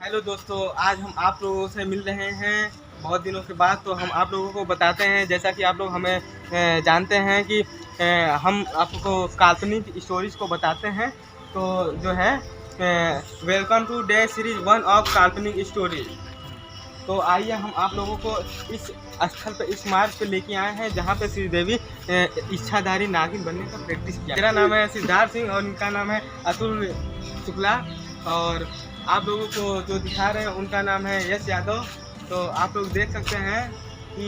Hello दोस्तों, आज हम आप लोगों से मिल रहे हैं बहुत दिनों के बाद। तो हम आप लोगों को बताते हैं, जैसा कि आप लोग हमें जानते हैं कि हम आपको काल्पनिक स्टोरीज को बताते हैं। तो जो है welcome to day series 1 of काल्पनिक स्टोरीज। तो आइए हम आप लोगों को इस स्थल पे, इस मार्ग पे लेके आए हैं जहाँ पे श्रीदेवी इच्छाधारी नागिन बनने का प्रैक्टिस किया। मेरा नाम है सिद्धार्थ सिंह और इनका नाम है अतुल शुक्ला। और आप लोगों को जो दिखा रहे हैं उनका नाम है यश यादव। तो आप लोग देख सकते हैं कि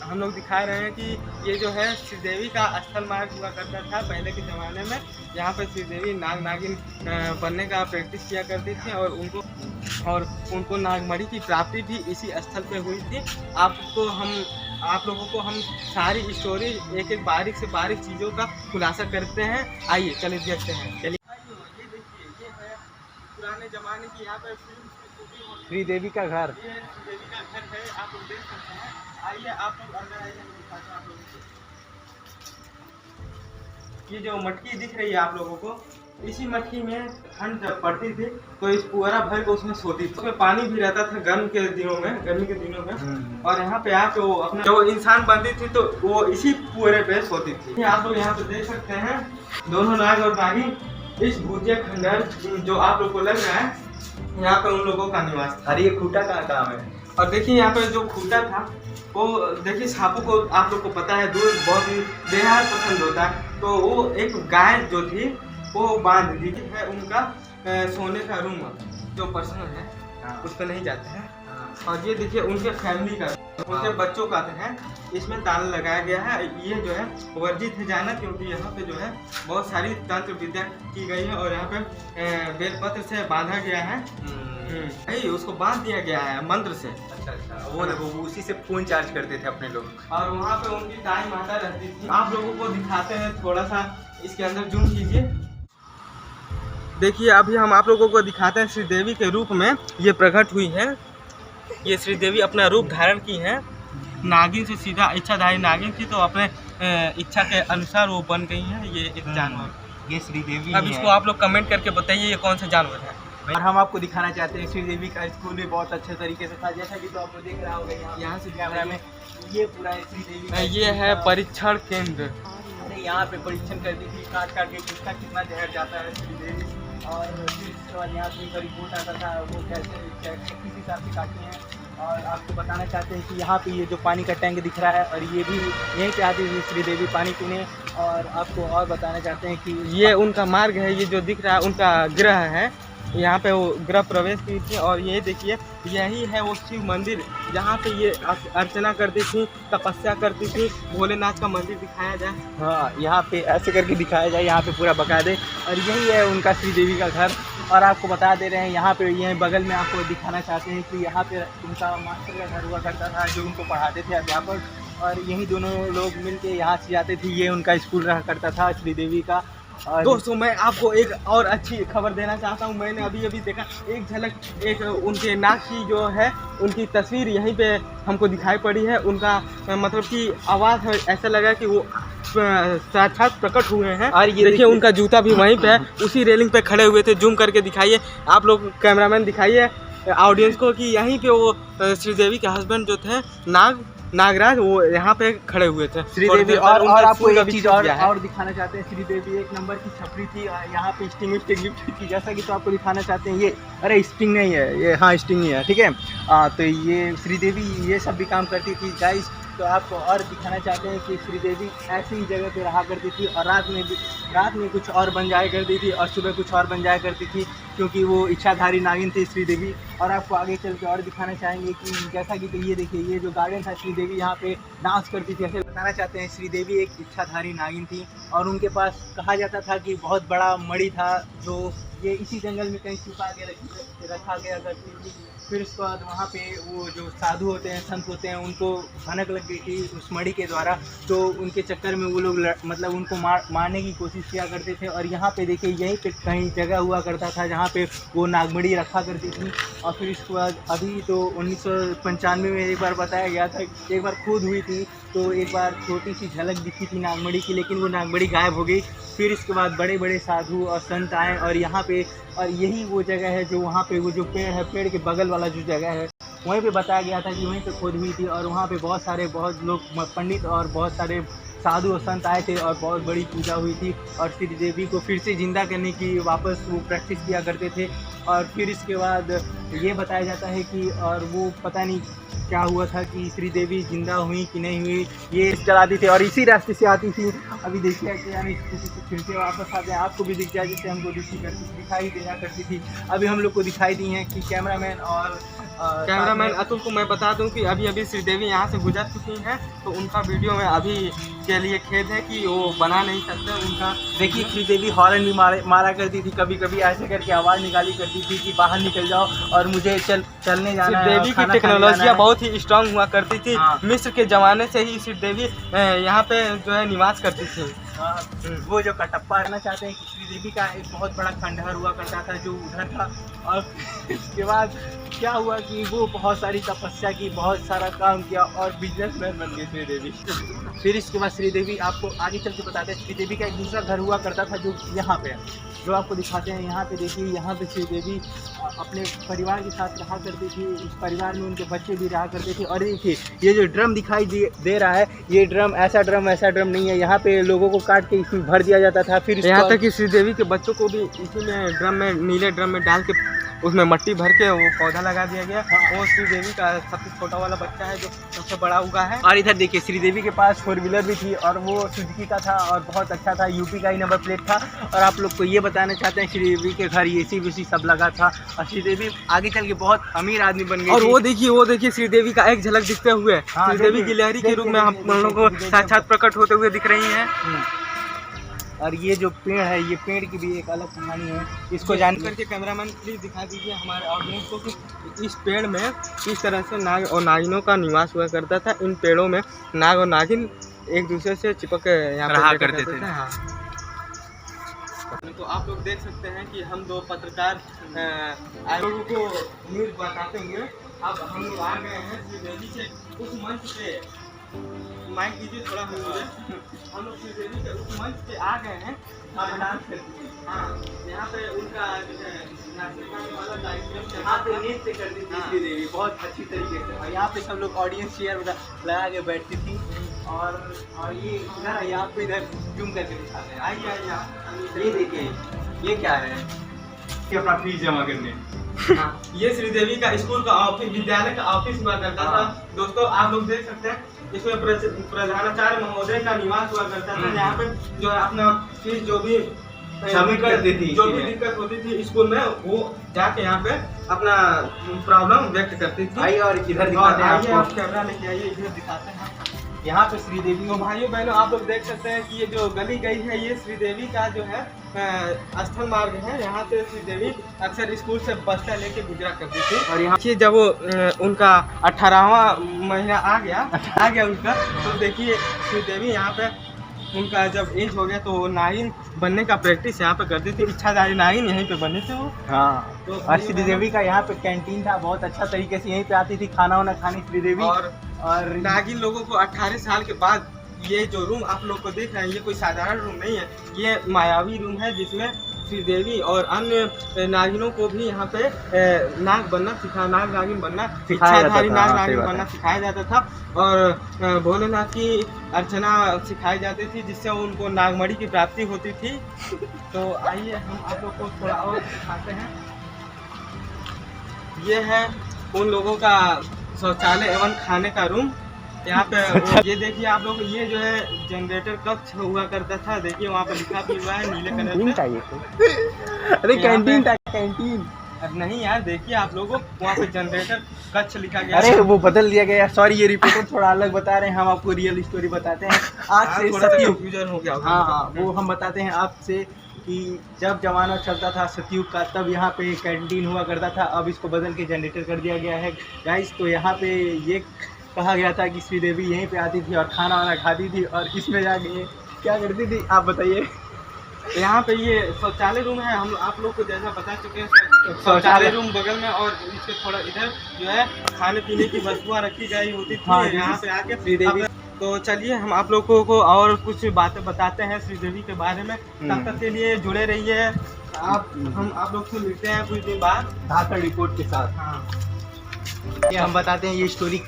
हम लोग दिखा रहे हैं कि ये जो है श्रीदेवी का स्थल मार्ग हुआ करता था पहले के ज़माने में। यहाँ पर श्रीदेवी नागिन बनने का प्रैक्टिस किया करती थी और उनको नागमणि की प्राप्ति भी इसी स्थल पे हुई थी। आप लोगों को हम सारी स्टोरी एक एक बारीक से बारीक चीज़ों का खुलासा करते हैं। आइए चलिए देखते हैं। चलिए ये देखिए, ये है पुराने ज़माने की यहाँ पर फिल्म की शूटिंग होती है। श्रीदेवी का घर। ये श्रीदेवी का घर है, आप लोग देख सकते हैं। आइए आप लोग अंदर आइए, हम दिखाते हैं आप लोगों को। ये जो मटकी दिख रही है आप लोगों को, इसी मटकी में ठंड जब पड़ती थी तो इस पुअरा भर के उसमें सोती थी। उसमें पानी भी रहता था गर्मी के दिनों में। और यहाँ पे आके वो अपना जो इंसान बनती थी तो वो इसी पुअरे पे सोती थी। आप लोग यहाँ पे देख सकते हैं दोनों नाग और नागिन इस भूतिया खंडहर जो आप लोग को लग रहा है, यहाँ पे उन लोगों का निवास था। अरे ये खूंटा कहाँ काम है? और देखिए यहाँ पे जो खूंटा था वो देखिए, सांपों को आप लोग को पता है दूध बहुत ही बेहद पसंद होता है। तो वो एक गाय जो थी वो बांध दी है। उनका सोने का रूम जो पर्सनल है उस पर नहीं जाते हैं। और ये देखिए उनके फैमिली का, उनके बच्चों का है, इसमें ताला लगाया गया है। ये जो है वर्जित है जाना, क्योंकि यहाँ पे जो है बहुत सारी तंत्र विद्या की गई है और यहाँ पे बेलपत्र से बांधा गया है। उसको बांध दिया गया है मंत्र से। अच्छा, वो उसी से फोन चार्ज करते थे अपने लोग। और वहाँ पे उनकी ताई माता रहती थी। आप लोगों को दिखाते हैं, थोड़ा सा इसके अंदर जूम कीजिए। देखिए अभी हम आप लोगों को दिखाते हैं श्रीदेवी के रूप में ये प्रकट हुई है। ये श्रीदेवी अपना रूप धारण की है। नागिन से सीधा इच्छाधारी नागिन थी, तो अपने इच्छा के अनुसार वो बन गई है। ये एक जानवर, ये श्रीदेवी अब इसको आप लोग कमेंट करके बताइए ये कौन सा जानवर है। और हम आपको दिखाना चाहते हैं श्रीदेवी का स्कूल भी बहुत अच्छे तरीके से था, जैसा कि तो आपको देख रहा होगा यहाँ से कैमरा में। ये पूरा श्रीदेवी का ये है परीक्षण केंद्र। अरे यहाँ पे परीक्षण करती थी, काट काट के कितना जहर जाता है श्रीदेवी। और फिर उसके बाद यहाँ से उनका रिपोर्ट आता था, वो कैसे किस हिसाब से काटती हैं। और आपको बताना चाहते हैं कि यहाँ पे ये जो पानी का टैंक दिख रहा है, और ये भी यहीं पे आती थी श्रीदेवी पानी पीने। और आपको और बताना चाहते हैं कि ये उनका मार्ग है, ये जो दिख रहा है उनका ग्रह है। यहाँ पे वो ग्रह प्रवेश की थी। और ये देखिए यही है वो शिव मंदिर जहाँ पे ये अर्चना करती थी, तपस्या करती थी। भोलेनाथ का मंदिर दिखाया जाए। हाँ, यहाँ पे ऐसे करके दिखाया जाए, यहाँ पे पूरा बकायदे। और यही है उनका श्रीदेवी का घर। और आपको बता दे रहे हैं यहाँ पे, ये बगल में आपको दिखाना चाहते हैं कि यहाँ पे उनका मास्टर का घर हुआ करता था, जो उनको पढ़ाते थे अध्यापक। और यही दोनों लोग मिलके यहाँ से जाते थे। ये उनका स्कूल रहा करता था श्रीदेवी का। और दोस्तों मैं आपको एक और अच्छी खबर देना चाहता हूँ। मैंने अभी देखा एक झलक, एक उनके नाक की जो है उनकी तस्वीर यहीं पे हमको दिखाई पड़ी है। उनका मतलब कि आवाज़ है, ऐसा लगा कि वो साक्षात प्रकट हुए हैं। और ये देखिए उनका जूता भी वहीं पे है, उसी रेलिंग पे खड़े हुए थे। जूम करके दिखाइए आप लोग, कैमरामैन दिखाइए ऑडियंस को कि यहीं पे वो श्रीदेवी के हस्बैंड जो थे नागराज, वो यहाँ पे खड़े हुए थे श्रीदेवी। और आपको एक चीज़ और दिखाना चाहते हैं, श्रीदेवी एक नंबर की छपरी थी। यहाँ पे स्टिंग गिफ्ट थी, जैसा कि तो आपको दिखाना चाहते हैं। ये अरे स्टिंग नहीं है, ये हाँ स्टिंग ही है, ठीक है। तो ये श्रीदेवी ये सब भी काम करती थी गाइस। तो आपको और दिखाना चाहते हैं कि श्रीदेवी ऐसी ही जगह पे रहा करती थी, और रात में कुछ और बन जाया करती थी और सुबह कुछ और बन जाया करती थी, क्योंकि वो इच्छाधारी नागिन थी श्रीदेवी। और आपको आगे चल के और दिखाना चाहेंगे कि जैसा कि तो ये देखिए, ये जो गार्डन था, श्रीदेवी यहाँ पे डांस करती थी। ऐसे बताना चाहते हैं श्रीदेवी एक इच्छाधारी नागिन थी, और उनके पास कहा जाता था कि बहुत बड़ा मणि था, जो ये इसी जंगल में कहीं छुपा के रखा गया करती थी। फिर उसके बाद वहाँ पे वो जो साधु होते हैं, संत होते हैं, उनको भनक लग गई थी उस मणि के द्वारा। तो उनके चक्कर में वो लोग मतलब उनको मारने की कोशिश किया करते थे। और यहाँ पे देखिए, यहीं पे कहीं जगह हुआ करता था जहाँ यहाँ पे वो नागमणि रखा करती थी। और फिर इसके बाद अभी तो 1995 में एक बार बताया गया था, एक बार खोद हुई थी तो एक बार छोटी सी झलक दिखी थी नागमणि की, लेकिन वो नागमणि गायब हो गई। फिर इसके बाद बड़े बड़े साधु और संत आए और यहाँ पे, और यही वो जगह है जो वहाँ पे वो जो पेड़ है, पेड़ के बगल वाला जो जगह है वहीं पे बताया गया था कि वहीं पे खोद हुई थी। और वहाँ पे बहुत लोग पंडित और बहुत सारे साधु और संत आए थे और बहुत बड़ी पूजा हुई थी। और श्री देवी को फिर से जिंदा करने की वापस वो प्रैक्टिस किया करते थे। और फिर इसके बाद ये बताया जाता है कि और वो पता नहीं क्या हुआ था कि श्री देवी जिंदा हुई कि नहीं हुई, ये चलाती थी और इसी रास्ते से आती थी। अभी देखिए कि यानी फिर से वापस आते हैं, आपको भी दिख जाए जैसे हमको दिखाई देना करती थी। अभी हम लोग को दिखाई दी हैं कि कैमरामैन और कैमरामैन अतुल को मैं बता दूं कि अभी श्रीदेवी यहाँ से गुजर चुकी हैं, तो उनका वीडियो में अभी के लिए खेद है कि वो बना नहीं सकते उनका। देखिए श्रीदेवी हॉर्न भी मारा करती थी, कभी कभी ऐसे करके आवाज़ निकाली करती थी कि बाहर निकल जाओ और मुझे चलने जाना है। श्रीदेवी की टेक्नोलॉजियाँ बहुत ही स्ट्रांग हुआ करती थी। मिस्र के ज़माने से ही श्रीदेवी यहाँ पे जो है निवास करती थी। वो जो कटप्पा रहना चाहते हैं कि श्रीदेवी का एक बहुत बड़ा खंडहर हुआ करता था जो उधर था। और इसके बाद क्या हुआ कि वो बहुत सारी तपस्या की, बहुत सारा काम किया और बिजनेसमैन बन गई श्रीदेवी। फिर इसके बाद श्रीदेवी, आपको आगे चल के बताते हैं, श्रीदेवी का एक दूसरा घर हुआ करता था जो यहाँ पे है, जो आपको दिखाते हैं। यहाँ पे देखिए, यहाँ पे श्रीदेवी अपने परिवार के साथ रहा करती थी। इस परिवार में उनके बच्चे भी रहा करते थे। और देखिए ये जो ड्रम दिखाई दे रहा है, ये ड्रम ऐसा ड्रम नहीं है, यहाँ पे लोगों को काट के इसमें भर दिया जाता था। फिर यहाँ तक कि श्रीदेवी के बच्चों को भी इसी में ड्रम में, नीले ड्रम में डाल के उसमें मट्टी भर के वो पौधा लगा दिया गया। वो श्रीदेवी का सबसे छोटा वाला बच्चा है जो सबसे बड़ा हुआ है। और इधर देखिए श्रीदेवी के पास 4 व्हीलर भी थी और वो सुजुकी का था और बहुत अच्छा था, यूपी का ही नंबर प्लेट था। और आप लोग को ये बताना चाहते हैं श्रीदेवी के घर एसी वेसी सब लगा था और श्रीदेवी आगे चल के बहुत अमीर आदमी बन गई। और वो देखिए श्रीदेवी का एक झलक दिखते हुए, श्रीदेवी की लहरी के रूप में हम लोगों को साक्षात प्रकट होते हुए दिख रही हैं। और ये जो पेड़ है, ये पेड़ की भी एक अलग कहानी है, इसको जान करके कैमरामैन प्लीज दिखा दीजिए हमारे ऑडियंस को कि इस पेड़ में किस तरह से नाग और नागिनों का निवास हुआ करता था। इन पेड़ों में नाग और नागिन एक दूसरे से चिपक यहाँ रहा करते थे। हाँ। तो आप लोग देख सकते हैं कि हम दो पत्रकार लोगों को न्यूज़ बताते हुए अब हम लोग आ गए हैं श्रीदेवी के उस मंच पे। माइक दीजिए थोड़ा मुझे। हम लोग श्रीदेवी के उस मंच पे आ गए हैं और डांस करती थी। हाँ, यहाँ पे उनका जो है नृत्य करती थी श्रीदेवी बहुत अच्छी तरीके से। और यहाँ पे सब लोग ऑडियंस चेयर लगा के बैठती थी। और ये इधर आइए, आपको इधर जूम करके दिखाते हैं। आइए ये देखिए, ये क्या है, ये अपना फीस जमा करने। ये श्रीदेवी का स्कूल का ऑफिस, विद्यालय का ऑफिस हुआ करता था। दोस्तों आप लोग देख सकते हैं, इसमें प्रधानाचार्य महोदय का निवास हुआ करता था। यहाँ पे जो है अपना फीस जो भी दिक्कत होती थी स्कूल में, वो जाके यहाँ पे अपना प्रॉब्लम व्यक्त करती थी। आइए और इधर दिखाते हैं आपको। आप कैमरा लेके आइए, इधर दिखाते हैं। यहाँ पे श्रीदेवी को भाइयों बहनों आप लोग देख सकते हैं कि ये जो गली गई है, ये श्रीदेवी का जो है स्थल मार्ग है। यहाँ से श्रीदेवी अक्सर स्कूल से बस्ता लेके गुजरा करती थी। और यहाँ से जब वो उनका 18वां महीना आ गया उनका, तो देखिए श्रीदेवी यहाँ पे उनका जब एज हो गया तो नागिन बनने का प्रैक्टिस यहाँ पे करती थी। इच्छाधारी नागिन यहीं पे बने थे वो। हाँ, तो और श्रीदेवी का यहाँ पे कैंटीन था, बहुत अच्छा तरीके से यहीं पे आती थी खाना वाना खाने श्रीदेवी। और नागिन लोगों को 18 साल के बाद ये जो रूम आप लोग को देख रहे हैं, ये कोई साधारण रूम नहीं है, ये मायावी रूम है जिसमें श्रीदेवी और अन्य नागिनों को भी यहाँ पे नाग नागिन बनना इच्छाधारी नाग नागिन बनना सिखाया जाता था। और भोलेनाथ की अर्चना सिखाई जाती थी जिससे उनको नागमणि की प्राप्ति होती थी। तो आइए हम आप लोग को थोड़ा और दिखाते हैं। ये है उन लोगों का शौचालय एवं खाने का रूम। यहाँ पे ये देखिए आप लोग, ये जो है जनरेटर कक्ष हुआ करता था। देखिए वहाँ पे लिखा भी हुआ है नीले कलर से। अरे कैंटीन था, कैंटीन नहीं यार, देखिए आप लोगों वहाँ पे जनरेटर कक्ष लिखा गया। अरे वो बदल दिया गया, सॉरी, ये रिपोर्टर थोड़ा अलग बता रहे हैं, हम आपको रियल स्टोरी बताते हैं। आज से कंफ्यूजन हो गया। हाँ, वो हम बताते हैं आपसे कि जब जमाना चलता था सतयुग का, तब यहाँ पे कैंटीन हुआ करता था। अब इसको बदल के जनरेटर कर दिया गया है गाइस। तो यहाँ पे ये कहा गया था कि श्रीदेवी यहीं पे आती थी और खाना वाना खाती थी और इसमें जाके क्या करती थी, आप बताइए। यहाँ पे ये शौचालय रूम है, हम आप लोग को जैसा बता चुके हैं शौचालय रूम बगल में, और इसके थोड़ा इधर जो है खाने पीने की वस्तुएं रखी गई होती थी। हाँ, यहाँ पे आके श्रीदेवी। तो चलिए हम आप लोगों को और कुछ बातें बताते हैं श्रीदेवी के बारे में। तब तक के लिए जुड़े रहिए। हम आप लोग से मिलते हैं कुछ दिन बाद धाकड़ रिपोर्ट के साथ। हाँ, ये हम बताते हैं ये स्टोरी